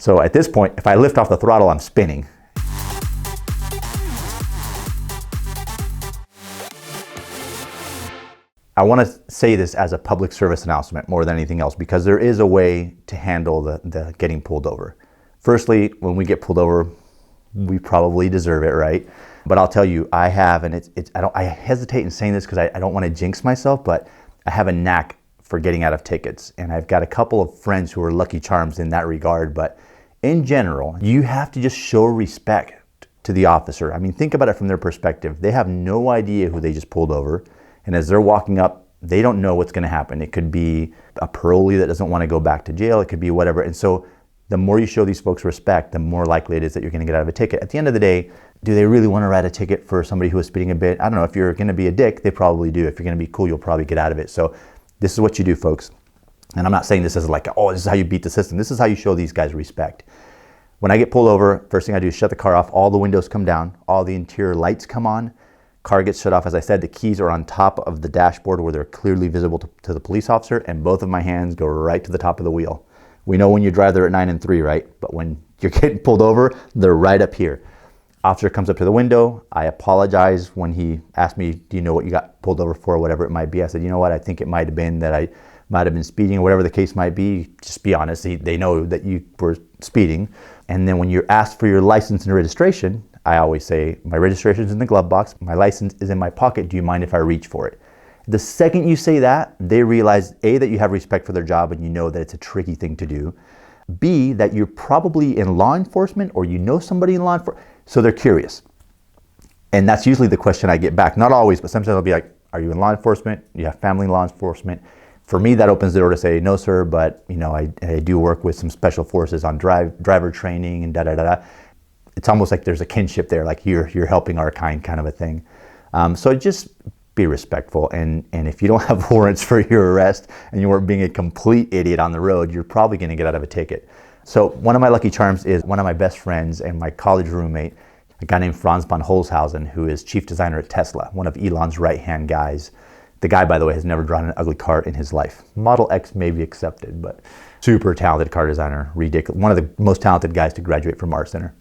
So at this point, if I lift off the throttle, I'm spinning. I want to say this as a public service announcement more than anything else, because there is a way to handle the getting pulled over. Firstly, when we get pulled over, we probably deserve it, right? But I'll tell you, I have, and I hesitate in saying this because I don't want to jinx myself, but I have a knack for getting out of tickets. And I've got a couple of friends who are lucky charms in that regard. But in general, you have to just show respect to the officer. I mean, think about it from their perspective. They have no idea who they just pulled over. And as they're walking up, they don't know what's going to happen. It could be a parolee that doesn't want to go back to jail. It could be whatever. And so the more you show these folks respect, the more likely it is that you're going to get out of a ticket. At the end of the day, do they really want to write a ticket for somebody who is speeding a bit? I don't know. If you're going to be a dick, they probably do. If you're going to be cool, you'll probably get out of it. So this is what you do, folks. And I'm not saying this as like, oh, this is how you beat the system. This is how you show these guys respect. When I get pulled over, first thing I do is shut the car off. All the windows come down. All the interior lights come on. Car gets shut off. As I said, the keys are on top of the dashboard where they're clearly visible to the police officer, and both of my hands go right to the top of the wheel. We know when you drive they're at 9 and 3, right? But when you're getting pulled over, they're right up here. Officer comes up to the window. I apologize when he asked me, do you know what you got pulled over for, or whatever it might be. I said, you know what, I think it might have been that I might have been speeding, or whatever the case might be. Just be honest. They know that you were speeding. And then when you're asked for your license and registration, I always say, my registration is in the glove box, my license is in my pocket, do you mind if I reach for it? The second you say that, they realize A, that you have respect for their job and you know that it's a tricky thing to do. B, that you're probably in law enforcement or you know somebody in law enforcement, so they're curious. And that's usually the question I get back. Not always, but sometimes I'll be like, are you in law enforcement? You have family in law enforcement? For me, that opens the door to say, no, sir, but you know, I do work with some special forces on driver training and da-da-da-da. It's almost like there's a kinship there, like you're helping our kind of a thing. So just be respectful. And if you don't have warrants for your arrest and you weren't being a complete idiot on the road, you're probably going to get out of a ticket. So one of my lucky charms is one of my best friends and my college roommate, a guy named Franz von Holzhausen, who is chief designer at Tesla, one of Elon's right-hand guys. The guy, by the way, has never drawn an ugly car in his life. Model X may be accepted, but super talented car designer, ridiculous. One of the most talented guys to graduate from Art Center.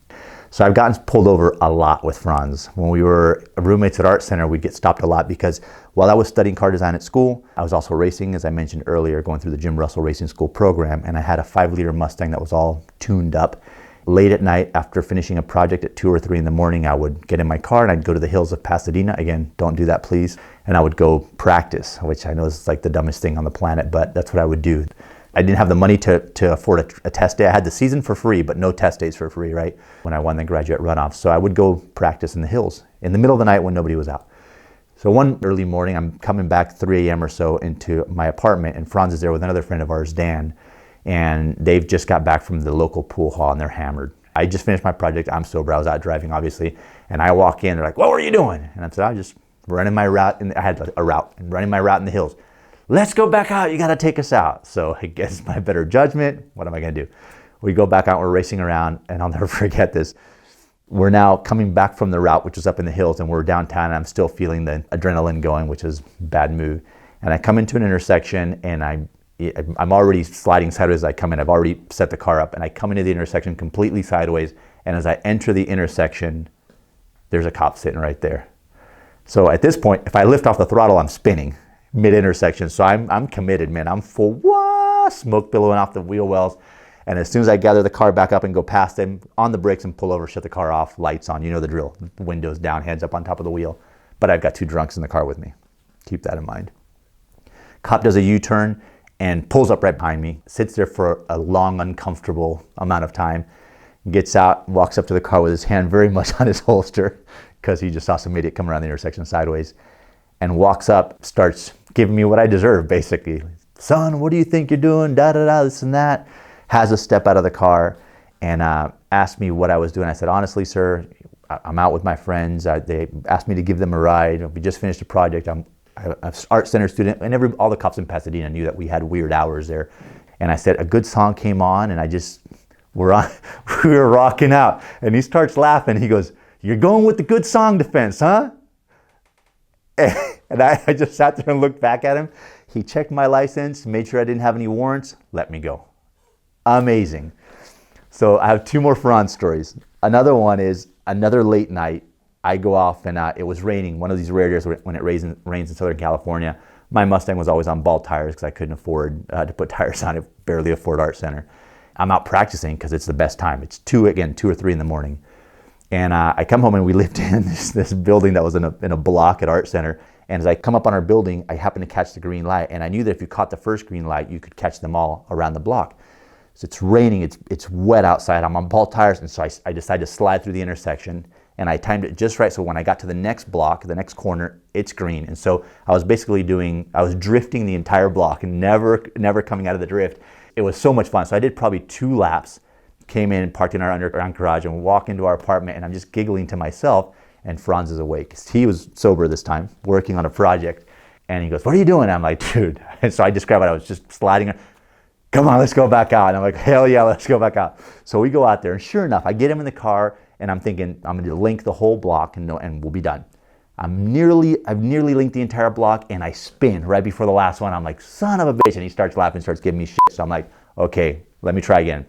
So I've gotten pulled over a lot with Franz. When we were roommates at Art Center, we'd get stopped a lot because while I was studying car design at school, I was also racing, as I mentioned earlier, going through the Jim Russell Racing School program, and I had a 5-liter Mustang that was all tuned up. Late at night, after finishing a project at 2 or 3 in the morning, I would get in my car and I'd go to the hills of Pasadena. Again, don't do that, please. And I would go practice, which I know is like the dumbest thing on the planet, but that's what I would do. I didn't have the money to afford a test day. I had the season for free, but no test days for free, right? When I won the graduate runoff. So I would go practice in the hills in the middle of the night when nobody was out. So one early morning, I'm coming back 3 a.m. or so into my apartment, and Franz is there with another friend of ours, Dan, and they've just got back from the local pool hall and they're hammered. I just finished my project. I'm sober. I was out driving, obviously. And I walk in, they're like, what were you doing? And I said, I was just running my route. And I had a route and running my route in the hills. Let's go back out. You got to take us out. So I guess my better judgment, what am I going to do? We go back out. We're racing around. And I'll never forget this. We're now coming back from the route, which was up in the hills. And we're downtown. And I'm still feeling the adrenaline going, which is bad move. And I come into an intersection and I'm already sliding sideways as I come in. I've already set the car up and I come into the intersection completely sideways. And as I enter the intersection, there's a cop sitting right there. So at this point, if I lift off the throttle, I'm spinning mid-intersection. So I'm committed, man. I'm full, smoke billowing off the wheel wells. And as soon as I gather the car back up and go past him, on the brakes and pull over, shut the car off, lights on, you know the drill. Windows down, hands up on top of the wheel. But I've got 2 drunks in the car with me. Keep that in mind. Cop does a U-turn and pulls up right behind me, sits there for a long, uncomfortable amount of time, gets out, walks up to the car with his hand very much on his holster because he just saw some idiot come around the intersection sideways, and walks up, starts giving me what I deserve, basically. Son, what do you think you're doing? Da-da-da, this and that. Has a step out of the car and asked me what I was doing. I said, honestly, sir, I'm out with my friends. They asked me to give them a ride. We just finished a project. I'm an art center student, and all the cops in Pasadena knew that we had weird hours there. And I said, a good song came on, and we were rocking out. And he starts laughing. He goes, you're going with the good song defense, huh? And I just sat there and looked back at him. He checked my license, made sure I didn't have any warrants, let me go. Amazing. So I have two more Franz stories. Another one is another late night. I go off and it was raining. One of these rare years when it rains in Southern California. My Mustang was always on ball tires because I couldn't afford to put tires on it, barely afford Art Center. I'm out practicing because it's the best time. It's 2 or 3 in the morning. And I come home and we lived in this building that was in a block at Art Center. And as I come up on our building, I happen to catch the green light. And I knew that if you caught the first green light, you could catch them all around the block. So it's raining, it's wet outside. I'm on ball tires. And so I decided to slide through the intersection. And I timed it just right. So when I got to the next block, the next corner, it's green. And so I was basically I was drifting the entire block and never coming out of the drift. It was so much fun. So I did probably 2 laps, came in, parked in our underground garage and walk into our apartment, and I'm just giggling to myself, and Franz is awake. He was sober this time, working on a project. And he goes, "What are you doing?" And I'm like, "Dude." And so I described it. I was just sliding. "Come on, let's go back out." And I'm like, "Hell yeah, let's go back out." So we go out there, and sure enough, I get him in the car, and I'm thinking, I'm going to link the whole block and we'll be done. I've nearly linked the entire block, and I spin right before the last one. I'm like, "Son of a bitch." And he starts laughing, starts giving me shit. So I'm like, okay, let me try again.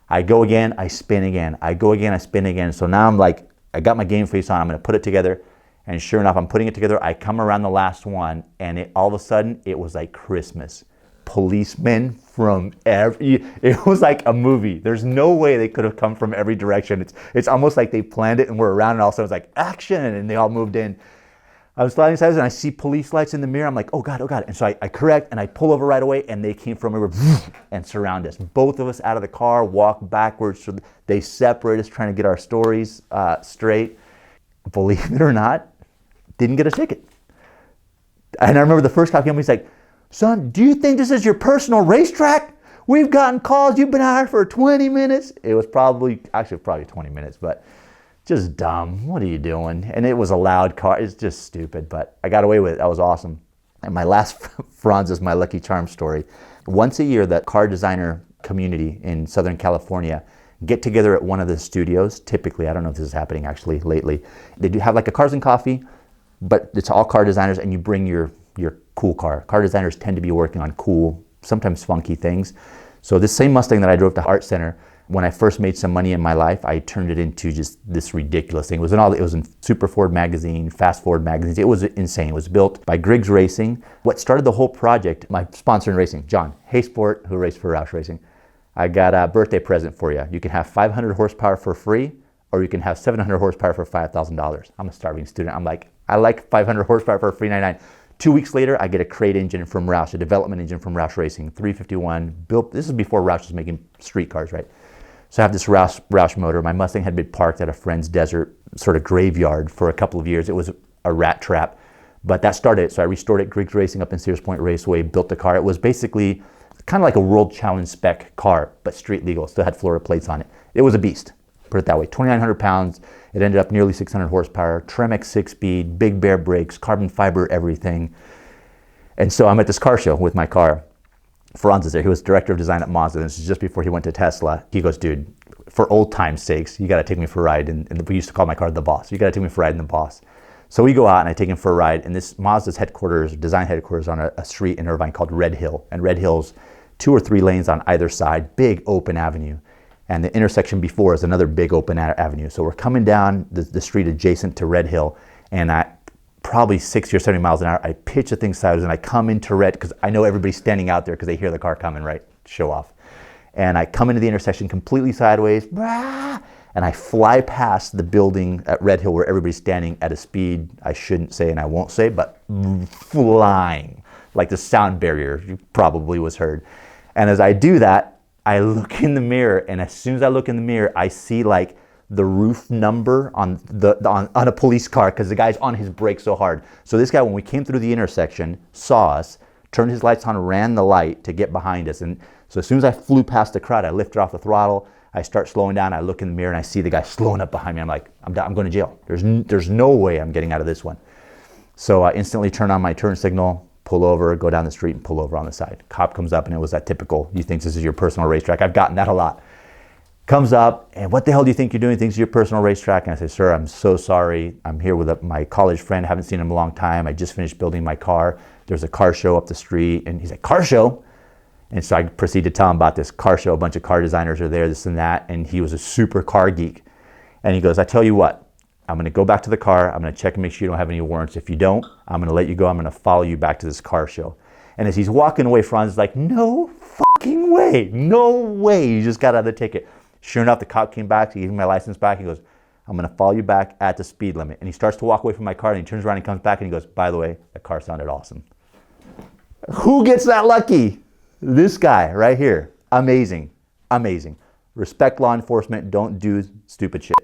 I go again, I spin again. I go again, I spin again. So now I'm like, I got my game face on. I'm going to put it together. And sure enough, I'm putting it together. I come around the last one, and all of a sudden, it was like Christmas. Policemen from it was like a movie. There's no way they could have come from every direction. It's almost like they planned it and we're around, and all of a sudden it's like action, and they all moved in. I was sliding sideways and I see police lights in the mirror. I'm like, oh God. And so I correct and I pull over right away, and they came from everywhere and surround us. Both of us out of the car, walk backwards. So they separate us, trying to get our stories straight. Believe it or not, didn't get a ticket. And I remember the first cop came, he's like, "Son, do you think this is your personal racetrack? We've gotten calls. You've been out here for 20 minutes. It was probably 20 minutes, but just dumb. What are you doing? And it was a loud car. It's just stupid, but I got away with it. That was awesome. And my last Franz is my Lucky Charm story. Once a year, the car designer community in Southern California get together at one of the studios. Typically, I don't know if this is happening actually lately. They do have like a Cars and Coffee, but it's all car designers, and you bring your cool car. Car designers tend to be working on cool, sometimes funky things. So this same Mustang that I drove to Art Center, when I first made some money in my life, I turned it into just this ridiculous thing. It was in Super Ford magazine, Fast Ford magazines. It was insane. It was built by Griggs Racing. What started the whole project, my sponsor in racing, John Haysport, who raced for Roush Racing. I got a birthday present for you. You can have 500 horsepower for free, or you can have 700 horsepower for $5,000. I'm a starving student. I'm like, I like 500 horsepower for free $99. 2 weeks later, I get a crate engine from Roush, a development engine from Roush Racing, 351, built. This is before Roush was making street cars, right? So I have this Roush motor. My Mustang had been parked at a friend's desert sort of graveyard for a couple of years. It was a rat trap, but that started it. So I restored it, Griggs Racing up in Sears Point Raceway, built the car. It was basically kind of like a World Challenge spec car, but street legal. Still had Florida plates on it. It was a beast, put it that way. 2,900 pounds. It ended up nearly 600 horsepower, Tremec 6-speed, big bear brakes, carbon fiber, everything. And so I'm at this car show with my car. Franz is there. He was director of design at Mazda. This is just before he went to Tesla. He goes, "Dude, for old time's sakes, you got to take me for a ride." And we used to call my car the Boss. You got to take me for a ride in the Boss. So we go out and I take him for a ride. And this Mazda's headquarters, design headquarters, on a street in Irvine called Red Hill. And Red Hill's 2 or 3 lanes on either side, big open avenue. And the intersection before is another big open avenue. So we're coming down the street adjacent to Red Hill, and probably 60 or 70 miles an hour, I pitch the thing sideways, and I come into red, because I know everybody's standing out there because they hear the car coming, right? Show off. And I come into the intersection completely sideways, and I fly past the building at Red Hill where everybody's standing at a speed I shouldn't say and I won't say, but flying. Like the sound barrier probably was heard. And as I do that, I look in the mirror, and as soon as I look in the mirror, I see like the roof number on a police car, because the guy's on his brake so hard. So this guy, when we came through the intersection, saw us, turned his lights on, ran the light to get behind us. And so as soon as I flew past the crowd, I lifted off the throttle, I start slowing down, I look in the mirror, and I see the guy slowing up behind me. I'm like, I'm going to jail. There's no way I'm getting out of this one. So I instantly turn on my turn signal, pull over, go down the street, and pull over on the side. Cop comes up, and it was that typical, "You think this is your personal racetrack?" I've gotten that a lot. Comes up, and "What the hell do you think you're doing? Thinks it's your personal racetrack?" And I say, "Sir, I'm so sorry. I'm here with my college friend. Haven't seen him in a long time. I just finished building my car. There's a car show up the street." And he's like, "Car show?" And so I proceeded to tell him about this car show. A bunch of car designers are there, this and that. And he was a super car geek. And he goes, I tell you what, I'm going to go back to the car. I'm going to check and make sure you don't have any warrants. If you don't, I'm going to let you go. I'm going to follow you back to this car show. And as he's walking away, Franz is like, no fucking way. No way. You just got out of the ticket. Sure enough, the cop came back. He gave me my license back. He goes, I'm going to follow you back at the speed limit. And he starts to walk away from my car, and he turns around and comes back and he goes, by the way, that car sounded awesome. Who gets that lucky? This guy right here. Amazing. Amazing. Respect law enforcement. Don't do stupid shit.